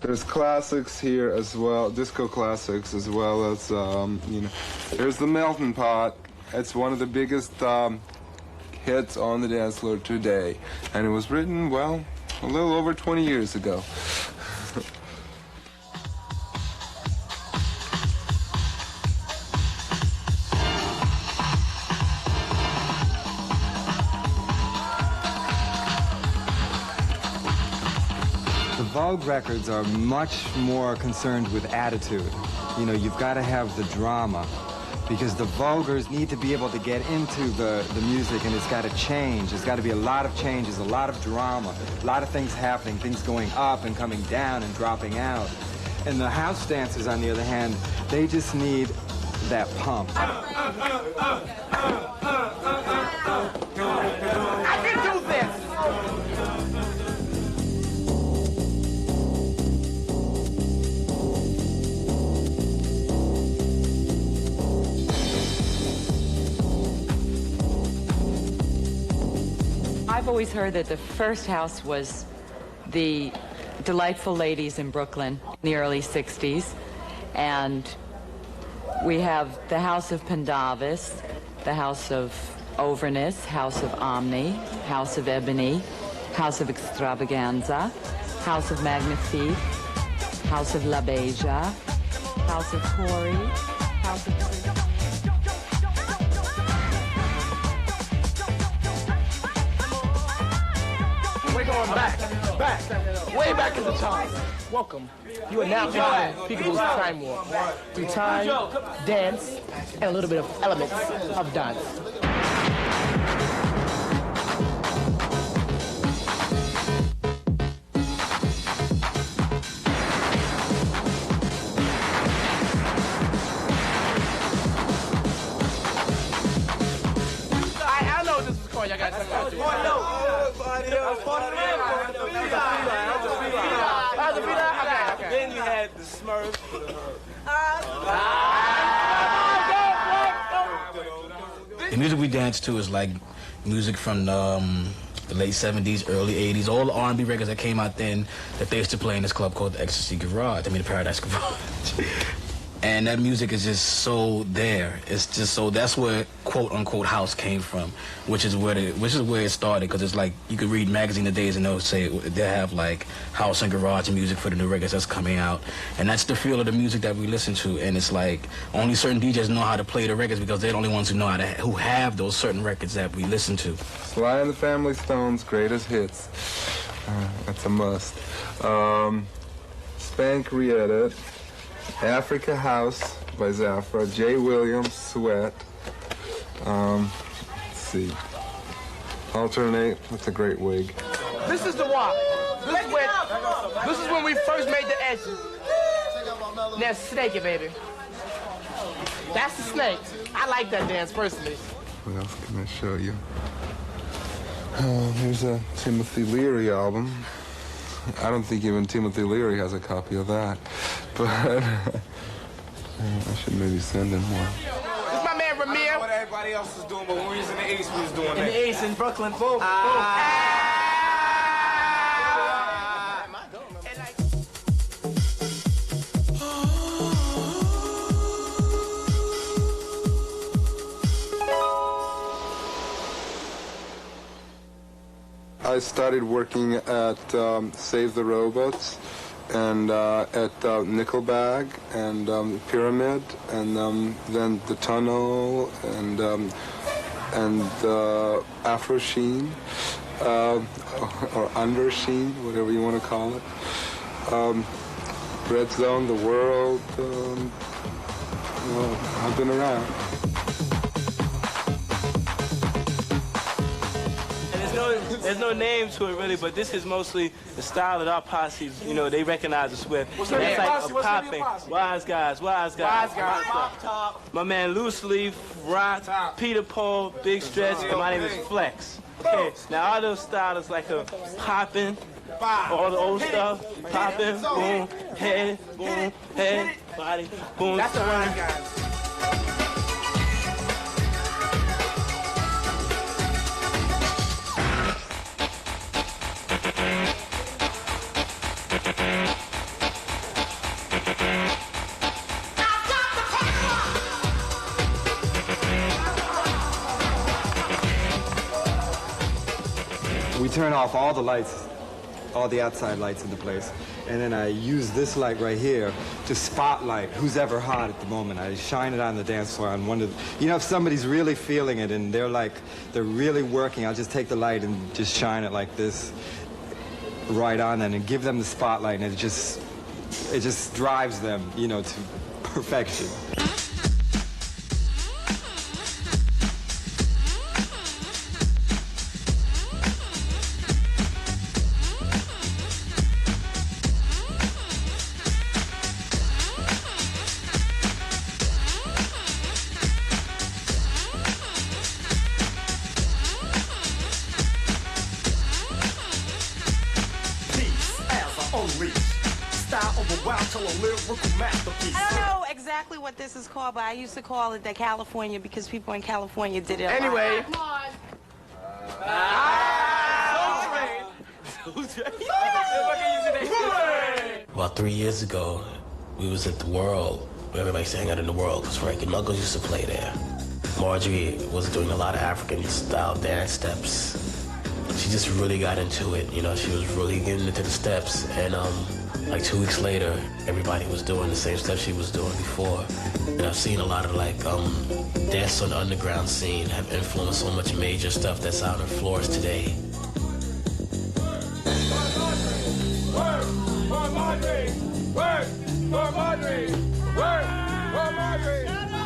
There's classics here as well, disco classics, as well as, you know, there's the Melting Pot. It's one of the biggest hits on the dance floor today. And it was written, well, a little over 20 years ago. Vogue records are much more concerned with attitude. You know, you've got to have the drama because the voguers need to be able to get into the music, and it's got to change. There's got to be a lot of changes, a lot of drama, a lot of things happening, things going up and coming down and dropping out. And the house dancers, on the other hand, they just need that pump. I can do this! I've always heard that the first house was the Delightful Ladies in Brooklyn in the early 60s. And we have the House of Pendavis, the House of Overness, House of Omni, House of Ebony, House of Extravaganza, House of Magnifique, House of La Beja, House of Corey, House of... We're going back, way back in the time. Welcome. You are now joining Peekaboo's Time Warp through time, dance, and a little bit of elements of dance. I know this is called. Y'all got to talk about it. Then you had the Smurfs. The music we dance to is like music from the late 70s, early 80s, all the R&B records that came out then that they used to play in this club called the Ecstasy Garage, the Paradise Garage. And that music is just so there. It's just so, that's where quote-unquote house came from, which is where it started, because it's like, you could read magazine todays and they'll say, they have like house and garage music for the new records that's coming out. And that's the feel of the music that we listen to. And it's like, only certain DJs know how to play the records because they're the only ones who know how to, who have those certain records that we listen to. Sly and the Family Stone's greatest hits. That's a must. Spank re-edit. Africa House by Zafra, Jay Williams, Sweat. Let's see. Alternate, that's a great wig. This is the walk. This is when we first made the edge. Now snake it, baby. That's the snake. I like that dance personally. What else can I show you? Here's a Timothy Leary album. I don't think even Timothy Leary has a copy of that, but I should maybe send him one. This is my man Ramir. I don't know what everybody else is doing, but when we was in the East, we was doing that. In the East, in Brooklyn. Boom, I started working at Save the Robots and at Nickelbag and Pyramid and then the Tunnel and Afro Sheen or Under Sheen, whatever you want to call it. Red Zone, The World. Well, I've been around. There's no name to it really, but this is mostly the style that our posse, you know, they recognize us with. It's like a popping. Wise guys. My man Loose Leaf, Rock, Peter Paul, Big Stretch, and my name is Flex. Okay, now all those styles like a popping, all the old stuff, popping, boom, head, body, boom. That's the Wise guys. turn off all the lights, all the outside lights in the place. And then I use this light right here to spotlight who's ever hot at the moment. I shine it on the dance floor on one of the, you know, if somebody's really feeling it and they're really working, I'll just take the light and just shine it like this right on them and give them the spotlight, and it just drives them, you know, to perfection. I don't know exactly what this is called, but I used to call it the California because people in California did it. Anyway. About 3 years ago, we was at the World. Everybody sang out in the World because Frankie Knuckles used to play there. Marjory was doing a lot of African-style dance steps. She just really got into it, you know. She was really getting into the steps, and like 2 weeks later, everybody was doing the same steps she was doing before. And I've seen a lot of like dance on the underground scene have influenced so much major stuff that's out on floors today.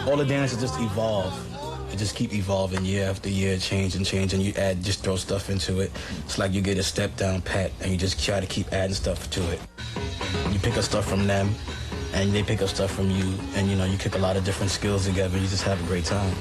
All the dances just evolve. It just keep evolving year after year, change, and you add, just throw stuff into it. It's like you get a step down pat, and you just try to keep adding stuff to it. You pick up stuff from them, and they pick up stuff from you, and you know, you kick a lot of different skills together, and you just have a great time.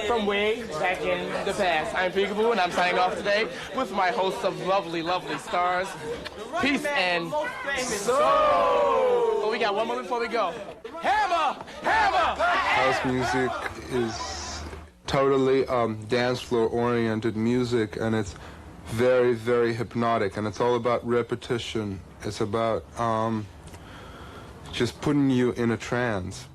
From way back in the past. I'm Peekaboo, and I'm signing off today with my hosts of lovely, lovely stars, Peace and Soul. But we got one more before we go. Hammer! Hammer! House music is totally dance floor oriented music, and it's very, very hypnotic, and it's all about repetition. It's about just putting you in a trance.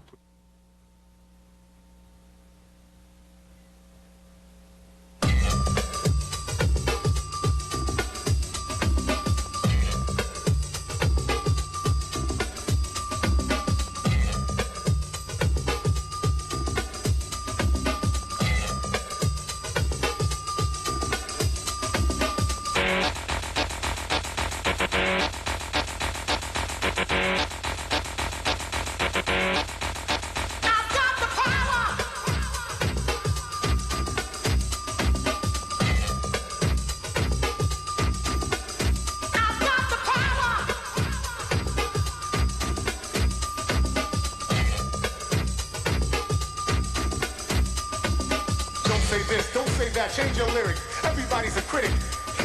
Change your lyrics, everybody's a critic.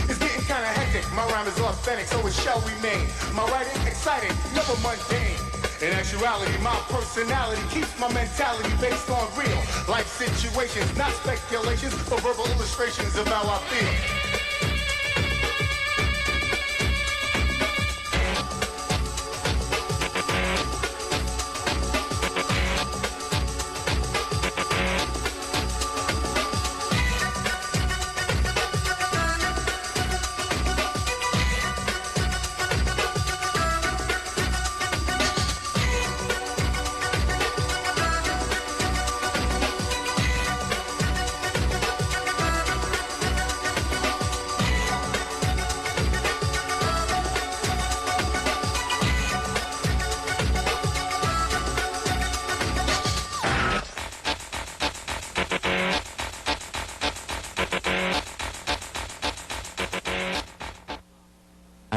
It's getting kinda hectic, my rhyme is authentic, so it shall remain. My writing exciting, never mundane. In actuality, my personality keeps my mentality based on real life situations, not speculations or verbal illustrations of how I feel.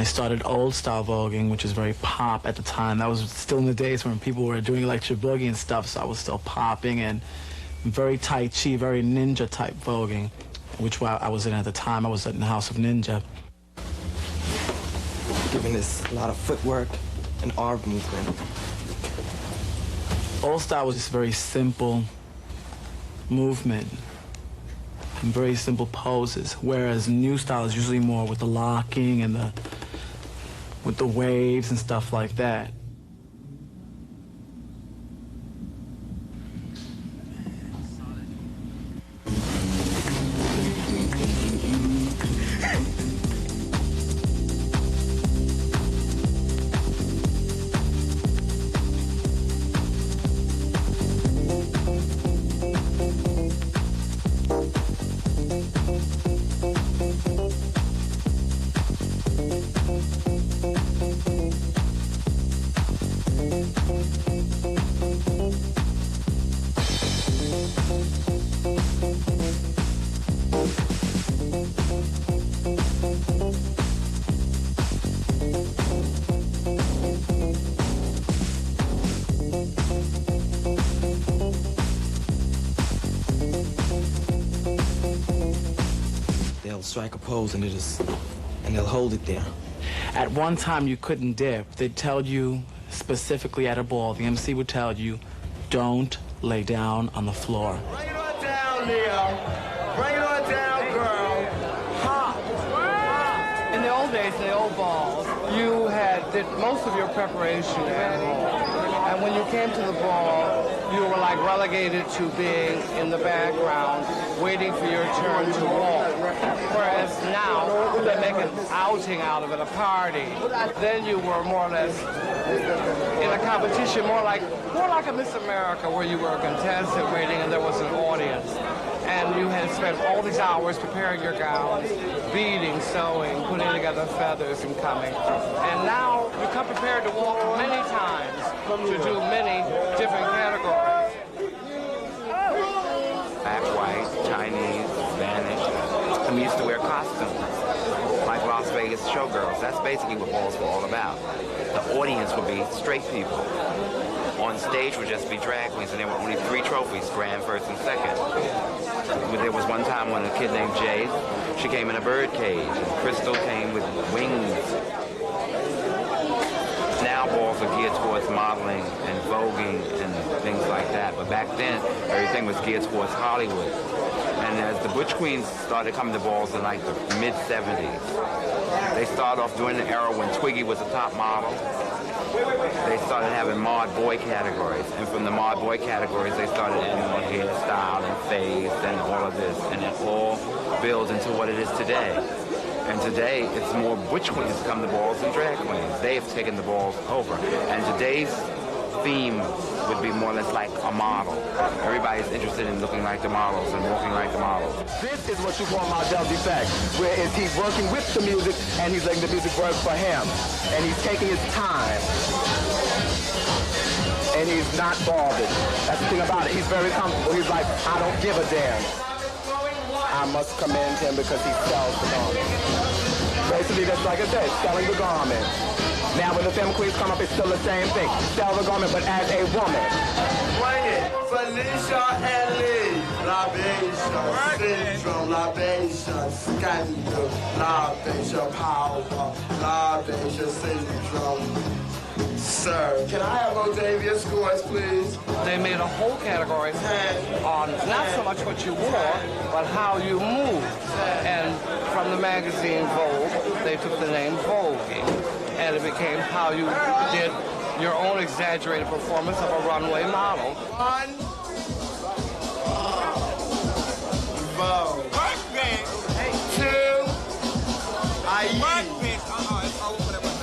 I started old-style voguing, which is very pop at the time. That was still in the days when people were doing electric boogie and stuff, so I was still popping, and very Tai Chi, very ninja-type voguing, which I was in at the time. I was in the House of Ninja. Giving this a lot of footwork and arm movement. Old style was just very simple movement and very simple poses, whereas new style is usually more with the locking and with the waves and stuff like that. Strike a pose and they'll hold it there. At one time you couldn't dip. They'd tell you specifically at a ball, the MC would tell you, don't lay down on the floor. Bring it on down, Leo. Bring it on down, girl. Hop. In the old days, in the old balls, you did most of your preparation at home. And when you came to the ball, you were like relegated to being in the background, waiting for your turn to walk. Whereas now, they make an outing out of it, a party. Then you were more or less in a competition, more like a Miss America, where you were a contestant waiting and there was an audience. And you had spent all these hours preparing your gowns, beading, sewing, putting together feathers and coming. And now you come prepared to walk many times to do many different categories. Black, white, Chinese, Spanish. And we used to wear costumes, like Las Vegas showgirls. That's basically what balls were all about. The audience would be straight people. On stage would just be drag queens, and there were only 3 trophies, grand, first, and second. There was one time when a kid named Jay, she came in a bird cage, and Crystal came with wings. Now balls are geared towards modeling and voguing and things like that, but back then, everything was geared towards Hollywood. And as the Butch Queens started coming to balls in like the mid-70s, they started off during the era when Twiggy was the top model. They started having mod boy categories, and from the mod boy categories, they started adding on hairstyle and face and all of this, and it all builds into what it is today. And today, it's more Butch Queens come to balls than drag queens. They have taken the balls over. And today's theme would be more or less like a model. Everybody's interested in looking like the models and walking like the models. This is what you call Martel's effect, where he's working with the music and he's letting the music work for him. And he's taking his time. And he's not bothered. That's the thing about it. He's very comfortable. He's like, I don't give a damn. I must commend him because he sells the garment. Basically, that's like I said, selling the garment. Now, when the femme queens come up, it's still the same thing. Sell the garment, but as a woman. Bring it. Felicia and Lee. Libation, syndrome, libation, scandal, libation, power, libation, syndrome. Sir, can I have Octavia scores, please? They made a whole category on not so much what you wore, but how you moved. And from the magazine Vogue, they took the name Voguing. And it became how you did your own exaggerated performance of a runway model. One. Vogue. Two.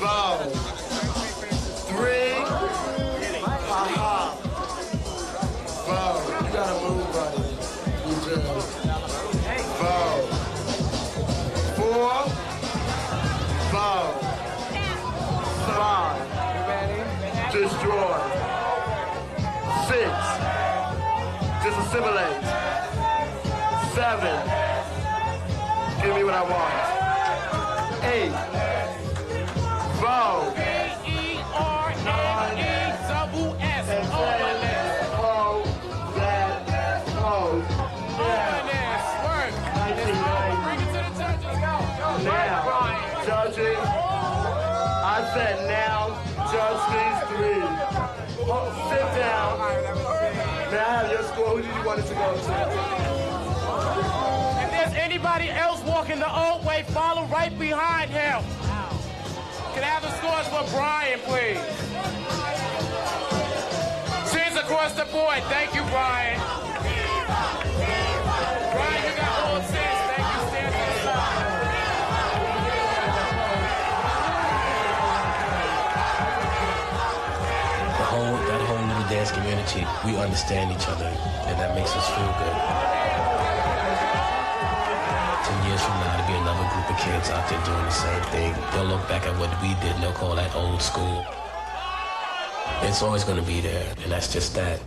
Vogue. 3. Ha-ha. Vogue. You gotta move, buddy. You do. Vogue. 4. Vogue. 5. Destroy. 6. Disassimilate. 7. Give me what I want. 8. Vogue. V-E-R-N-E-double-S. Vogue, that, Vogue. Work. Bring it to the judges. Go. Now, judging. I said now, judge these three. Sit down. May I have your score? Who did you want it to go to? If there's anybody else walking the old way, follow right behind him. Can I have the scores for Brian, please? Cheers across the board. Thank you, Brian. Brian, you got all 10. Thank you. Stand to the side. That whole little dance community, we understand each other, and that makes us feel good. 10 years from now, there'll be another group of kids out there doing the same thing. They'll look back at what we did, and they'll call that old school. It's always going to be there, and that's just that.